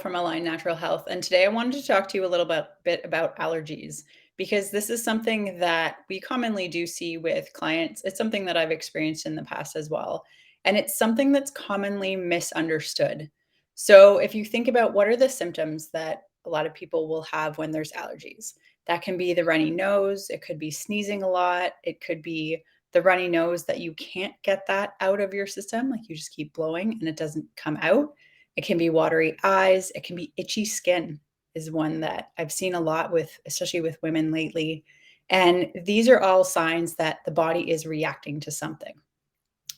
from Align Natural Health, and today I wanted to talk to you a little bit about allergies because this is something that we commonly do see with clients. It's something that I've experienced in the past as well, and it's something that's commonly misunderstood. So, if you think about what are the symptoms that a lot of people will have when there's allergies, that can be the runny nose, it could be sneezing a lot, it could be the runny nose that you can't get that out of your system, like you just keep blowing and it doesn't come out. It can be watery eyes, it can be itchy skin is one that I've seen a lot with especially with women lately. And these are all signs that the body is reacting to something.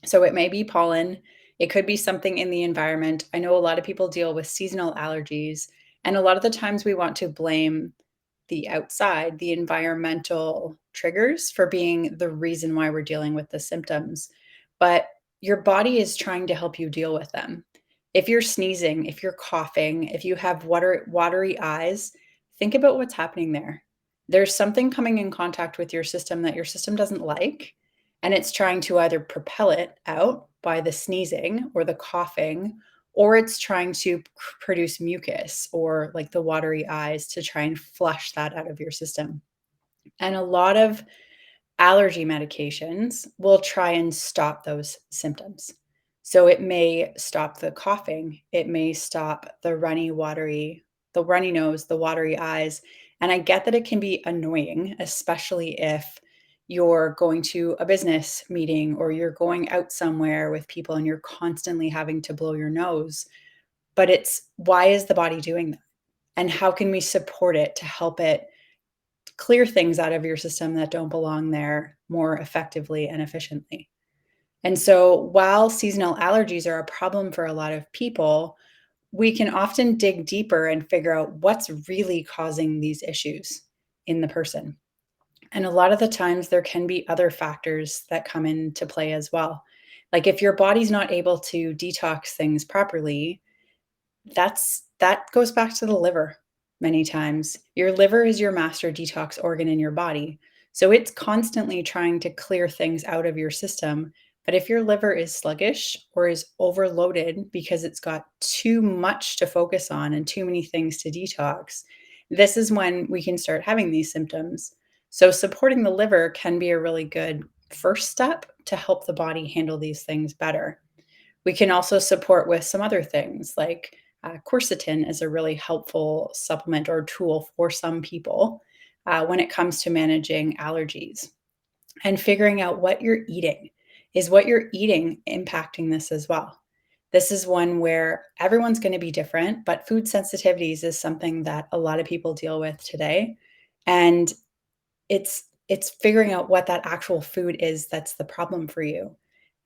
So it may be pollen, it could be something in the environment. I know a lot of people deal with seasonal allergies, and a lot of the times we want to blame the outside, the environmental triggers for being the reason why we're dealing with the symptoms. But your body is trying to help you deal with them. If you're sneezing, if you're coughing, if you have watery eyes, think about what's happening there. There's something coming in contact with your system that your system doesn't like, and it's trying to either propel it out by the sneezing or the coughing, or it's trying to produce mucus or like the watery eyes to try and flush that out of your system. And a lot of allergy medications will try and stop those symptoms. So it may stop the coughing, it may stop the runny nose, the watery eyes. And I get that it can be annoying, especially if you're going to a business meeting or you're going out somewhere with people and you're constantly having to blow your nose. But it's why is the body doing that? And how can we support it to help it clear things out of your system that don't belong there more effectively and efficiently? And so while seasonal allergies are a problem for a lot of people, we can often dig deeper and figure out what's really causing these issues in the person. And a lot of the times there can be other factors that come into play as well. Like if your body's not able to detox things properly, that goes back to the liver many times. Your liver is your master detox organ in your body. So it's constantly trying to clear things out of your system. But if your liver is sluggish or is overloaded because it's got too much to focus on and too many things to detox, this is when we can start having these symptoms. So supporting the liver can be a really good first step to help the body handle these things better. We can also support with some other things like quercetin is a really helpful supplement or tool for some people when it comes to managing allergies and figuring out what you're eating. Is what you're eating impacting this as well? This is one where everyone's going to be different, but food sensitivities is something that a lot of people deal with today. And it's figuring out what that actual food is that's the problem for you.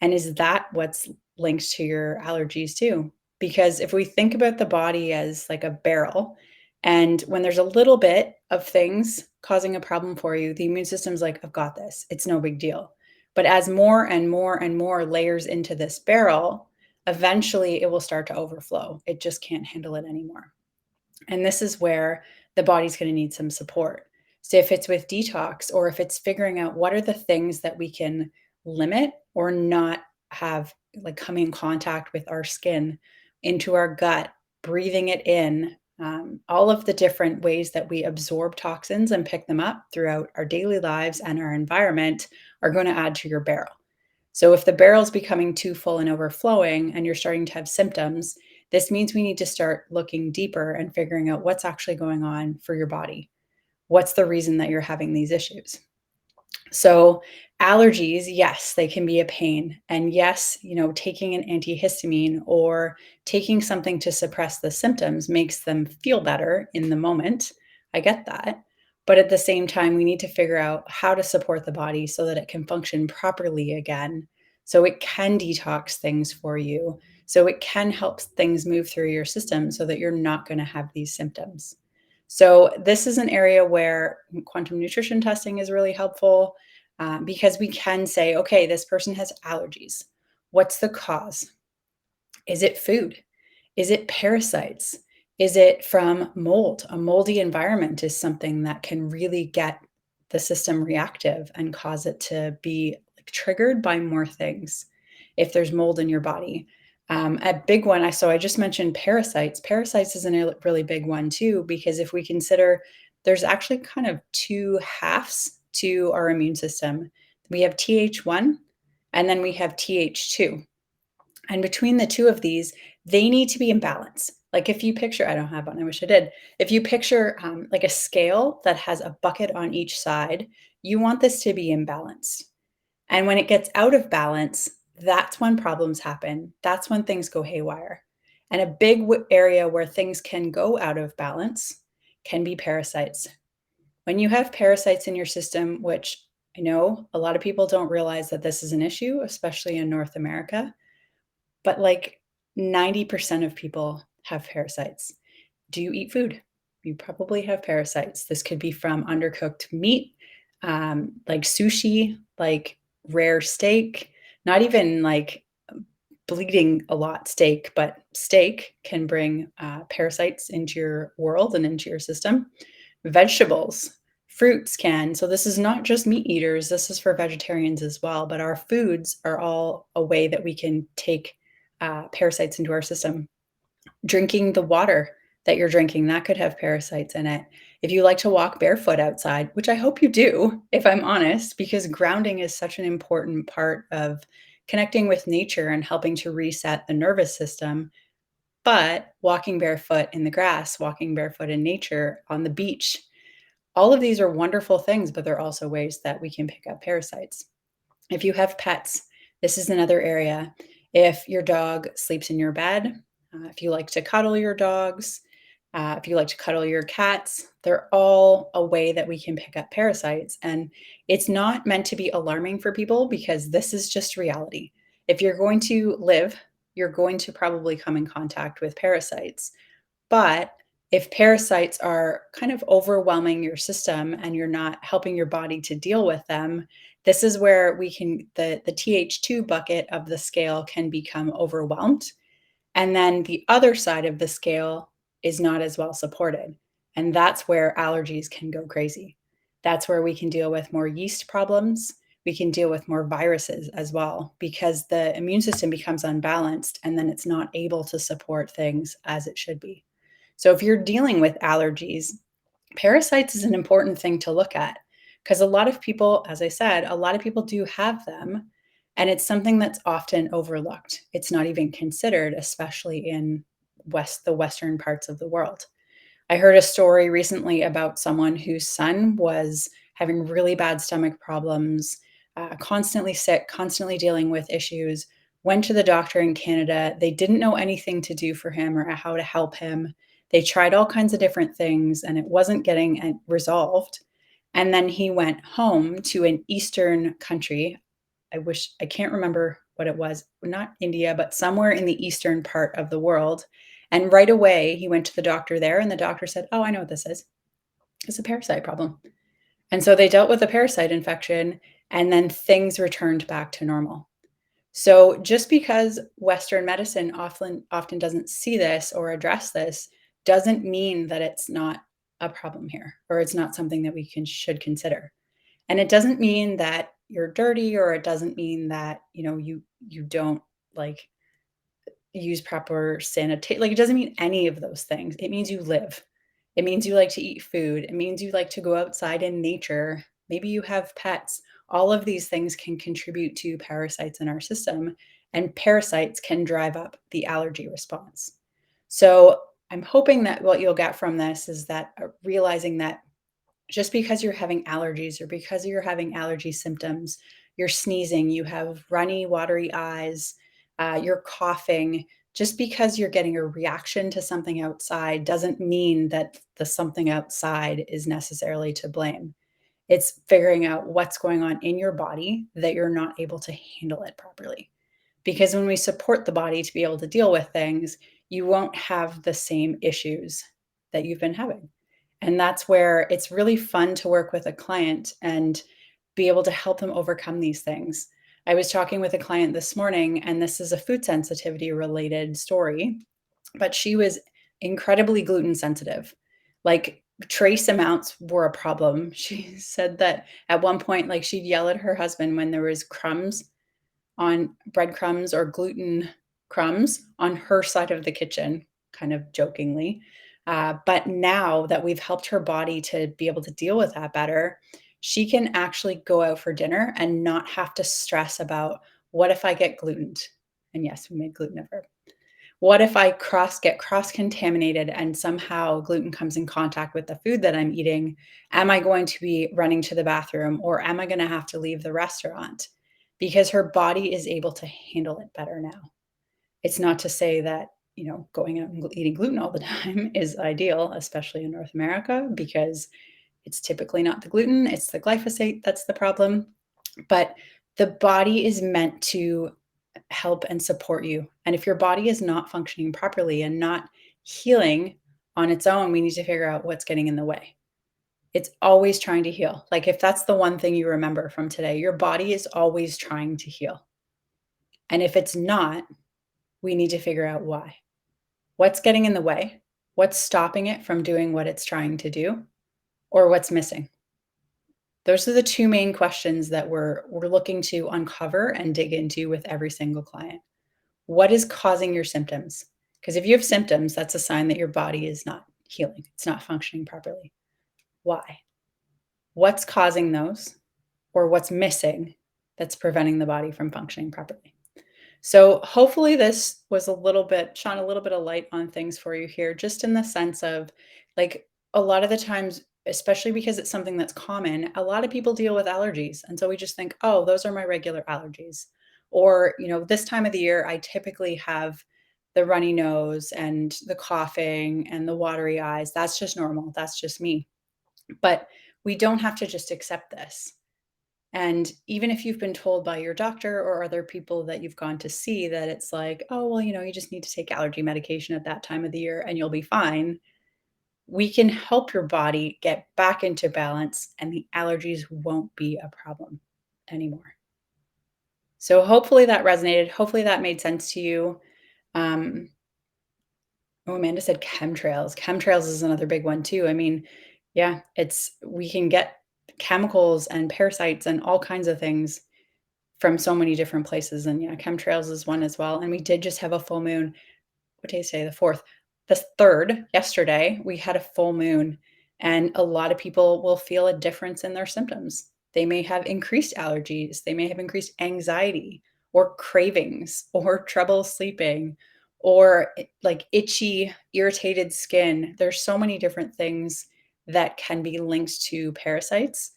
And is that what's linked to your allergies too? Because if we think about the body as like a barrel, and when there's a little bit of things causing a problem for you, the immune system's like, I've got this. It's no big deal. But as more and more and more layers into this barrel, eventually it will start to overflow. It just can't handle it anymore. And this is where the body's going to need some support. So if it's with detox or if it's figuring out what are the things that we can limit or not have like come in contact with our skin into our gut, breathing it in, all of the different ways that we absorb toxins and pick them up throughout our daily lives and our environment are going to add to your barrel. So if the barrel's becoming too full and overflowing and you're starting to have symptoms, this means we need to start looking deeper and figuring out what's actually going on for your body. What's the reason that you're having these issues? So, allergies, yes, they can be a pain. And yes, taking an antihistamine or taking something to suppress the symptoms makes them feel better in the moment. I get that. But at the same time, we need to figure out how to support the body so that it can function properly again, so it can detox things for you, so it can help things move through your system so that you're not going to have these symptoms. So, this is an area where quantum nutrition testing is really helpful because we can say, okay, this person has allergies. What's the cause? Is it food? Is it parasites? Is it from mold? A moldy environment is something that can really get the system reactive and cause it to be like, triggered by more things if there's mold in your body. A big one, I just mentioned parasites. Parasites is a really big one too, because if we consider there's actually kind of two halves to our immune system. We have Th1 and then we have Th2. And between the two of these, they need to be in balance. Like if you picture, I don't have one, I wish I did. If you picture like a scale that has a bucket on each side, you want this to be in balance. And when it gets out of balance, that's when problems happen. That's when things go haywire. And a big area where things can go out of balance can be parasites. When you have parasites in your system, which I know a lot of people don't realize that this is an issue, especially in North America, but like 90% of people have parasites. Do you eat food? You probably have parasites. This could be from undercooked meat, like sushi, like rare steak, not even like bleeding a lot steak, but steak can bring parasites into your world and into your system. Vegetables, fruits can. So, this is not just meat eaters, this is for vegetarians as well. But our foods are all a way that we can take parasites into our system. Drinking the water that you're drinking, that could have parasites in it. If you like to walk barefoot outside, which I hope you do, if I'm honest, because grounding is such an important part of connecting with nature and helping to reset the nervous system. But walking barefoot in the grass, walking barefoot in nature, on the beach, all of these are wonderful things, but they're also ways that we can pick up parasites. If you have pets, this is another area. If your dog sleeps in your bed, if you like to cuddle your dogs, if you like to cuddle your cats, they're all a way that we can pick up parasites. And it's not meant to be alarming for people because this is just reality. If you're going to live, you're going to probably come in contact with parasites. But if parasites are kind of overwhelming your system and you're not helping your body to deal with them, this is where we can the Th2 bucket of the scale can become overwhelmed. And then the other side of the scale is not as well supported. And that's where allergies can go crazy. That's where we can deal with more yeast problems. We can deal with more viruses as well because the immune system becomes unbalanced and then it's not able to support things as it should be. So if you're dealing with allergies, parasites is an important thing to look at because a lot of people, as I said, a lot of people do have them, and it's something that's often overlooked. It's not even considered, especially in the western parts of the world. I heard a story recently about someone whose son was having really bad stomach problems, constantly sick, constantly dealing with issues. Went to the doctor in Canada. They didn't know anything to do for him or how to help him. They tried all kinds of different things and it wasn't getting resolved. And then he went home to an Eastern country. I can't remember what it was, not India, but somewhere in the Eastern part of the world. And right away, he went to the doctor there, and the doctor said, "Oh, I know what this is. It's a parasite problem." And so they dealt with the parasite infection, and then things returned back to normal. So just because Western medicine often doesn't see this or address this doesn't mean that it's not a problem here or it's not something that we should consider. And it doesn't mean that you're dirty or it doesn't mean that, you don't like use proper sanitation. Like, it doesn't mean any of those things. It means you live. It means you like to eat food. It means you like to go outside in nature. Maybe you have pets. All of these things can contribute to parasites in our system, and parasites can drive up the allergy response. So, I'm hoping that what you'll get from this is that realizing that just because you're having allergies or because you're having allergy symptoms, you're sneezing, you have runny, watery eyes, you're coughing, just because you're getting a reaction to something outside doesn't mean that the something outside is necessarily to blame. It's figuring out what's going on in your body that you're not able to handle it properly. Because when we support the body to be able to deal with things, you won't have the same issues that you've been having. And that's where it's really fun to work with a client and be able to help them overcome these things. I was talking with a client this morning, and this is a food sensitivity related story, but she was incredibly gluten sensitive. Like, trace amounts were a problem. She said that at one point, like, she'd yell at her husband when there was crumbs on breadcrumbs or gluten crumbs on her side of the kitchen, kind of jokingly. But now that we've helped her body to be able to deal with that better, she can actually go out for dinner and not have to stress about what if I get glutened? And yes, we made gluten of her. What if I get cross contaminated and somehow gluten comes in contact with the food that I'm eating? Am I going to be running to the bathroom or am I going to have to leave the restaurant? Because her body is able to handle it better now. It's not to say that, going out and eating gluten all the time is ideal, especially in North America, because it's typically not the gluten, it's the glyphosate that's the problem. But the body is meant to help and support you. And if your body is not functioning properly and not healing on its own, we need to figure out what's getting in the way. It's always trying to heal. Like if that's the one thing you remember from today, your body is always trying to heal. And if it's not, we need to figure out why. What's getting in the way? What's stopping it from doing what it's trying to do? Or what's missing? Those are the two main questions that we're looking to uncover and dig into with every single client. What is causing your symptoms? Because if you have symptoms, that's a sign that your body is not healing. It's not functioning properly. Why? What's causing those? Or what's missing that's preventing the body from functioning properly? So hopefully this was shone a little bit of light on things for you here, just in the sense of like a lot of the times, especially because it's something that's common, a lot of people deal with allergies. And so we just think, oh, those are my regular allergies. Or, this time of the year, I typically have the runny nose and the coughing and the watery eyes. That's just normal. That's just me. But we don't have to just accept this. And even if you've been told by your doctor or other people that you've gone to see that it's like, oh, well, you just need to take allergy medication at that time of the year and you'll be fine. We can help your body get back into balance and the allergies won't be a problem anymore. So hopefully that resonated. Hopefully that made sense to you. Um, oh, Amanda said chemtrails. Chemtrails is another big one too. I mean, yeah, we can get chemicals and parasites and all kinds of things from so many different places, and yeah, chemtrails is one as well, and we did just have a full moon. What day is today? The 4th. The 3rd, yesterday, we had a full moon, and a lot of people will feel a difference in their symptoms. They may have increased allergies, they may have increased anxiety or cravings or trouble sleeping or like itchy, irritated skin. There's so many different things that can be linked to parasites,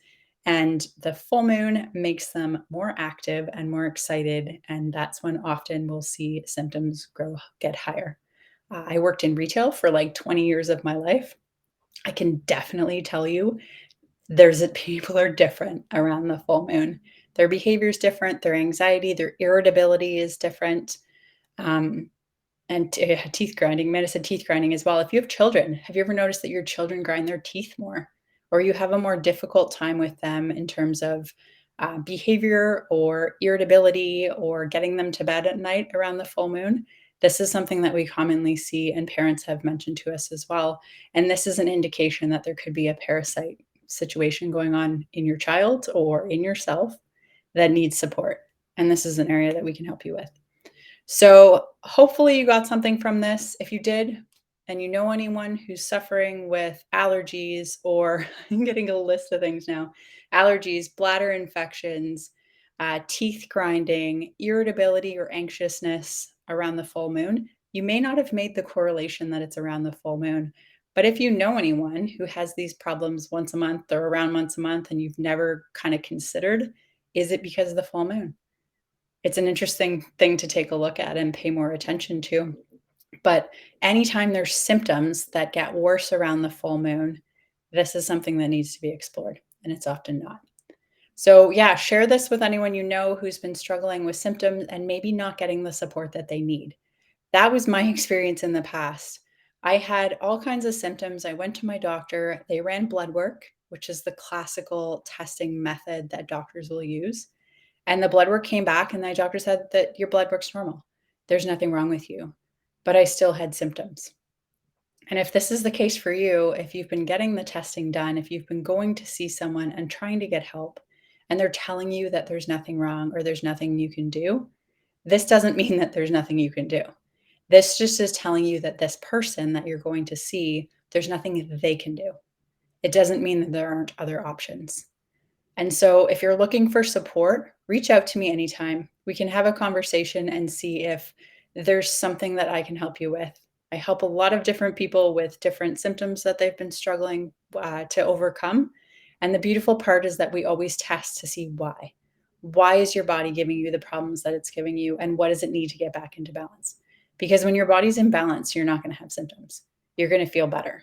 and the full moon makes them more active and more excited, and that's when often we'll see symptoms get higher. I worked in retail for like 20 years of my life. I can definitely tell you people are different around the full moon. Their behavior is different, their anxiety, their irritability is different. Um, and teeth grinding. Amanda said teeth grinding as well. If you have children, have you ever noticed that your children grind their teeth more, or you have a more difficult time with them in terms of behavior or irritability or getting them to bed at night around the full moon? This is something that we commonly see, and parents have mentioned to us as well. And this is an indication that there could be a parasite situation going on in your child or in yourself that needs support. And this is an area that we can help you with. So hopefully you got something from this. If you did, and you know anyone who's suffering with allergies, or I'm getting a list of things now, allergies, bladder infections, teeth grinding, irritability or anxiousness around the full moon, you may not have made the correlation that it's around the full moon. But if you know anyone who has these problems once a month or around once a month and you've never kind of considered, is it because of the full moon? It's an interesting thing to take a look at and pay more attention to. But anytime there's symptoms that get worse around the full moon, this is something that needs to be explored, and it's often not. So, yeah, share this with anyone you know who's been struggling with symptoms and maybe not getting the support that they need. That was my experience in the past. I had all kinds of symptoms. I went to my doctor. They ran blood work, which is the classical testing method that doctors will use. And the blood work came back, and the doctor said that your blood work's normal. There's nothing wrong with you. But I still had symptoms. And if this is the case for you, if you've been getting the testing done, if you've been going to see someone and trying to get help, and they're telling you that there's nothing wrong or there's nothing you can do, This doesn't mean that there's nothing you can do. This just is telling you that this person that you're going to see, there's nothing they can do. It doesn't mean that there aren't other options. And so if you're looking for support, reach out to me anytime. We can have a conversation and see if there's something that I can help you with. I help a lot of different people with different symptoms that they've been struggling to overcome. And the beautiful part is that we always test to see why. Why is your body giving you the problems that it's giving you? And what does it need to get back into balance? Because when your body's in balance, you're not going to have symptoms. You're going to feel better.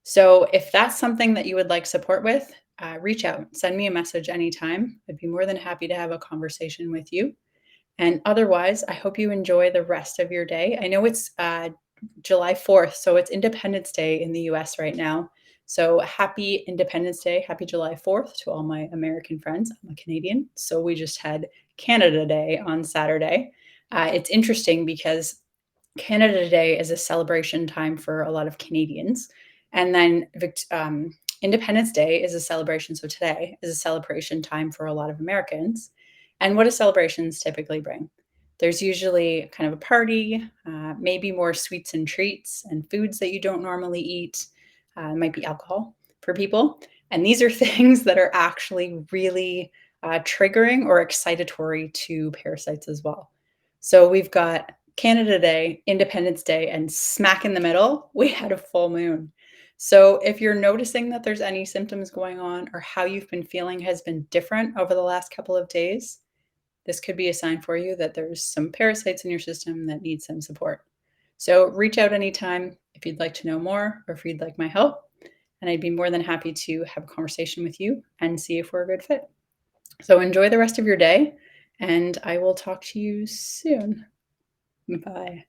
So if that's something that you would like support with, reach out, send me a message anytime. I'd be more than happy to have a conversation with you. And otherwise, I hope you enjoy the rest of your day. I know it's July 4th, so it's Independence Day in the US right now. So happy Independence Day, happy July 4th to all my American friends. I'm a Canadian, so we just had Canada Day on Saturday. It's interesting because Canada Day is a celebration time for a lot of Canadians. And then Independence Day is a celebration. So today is a celebration time for a lot of Americans. And what do celebrations typically bring? There's usually kind of a party, maybe more sweets and treats and foods that you don't normally eat. It might be alcohol for people. And these are things that are actually really triggering or excitatory to parasites as well. So we've got Canada Day, Independence Day, and smack in the middle, we had a full moon. So if you're noticing that there's any symptoms going on or how you've been feeling has been different over the last couple of days, this could be a sign for you that there's some parasites in your system that need some support. So reach out anytime if you'd like to know more or if you'd like my help, and I'd be more than happy to have a conversation with you and see if we're a good fit. So enjoy the rest of your day, and I will talk to you soon. Bye.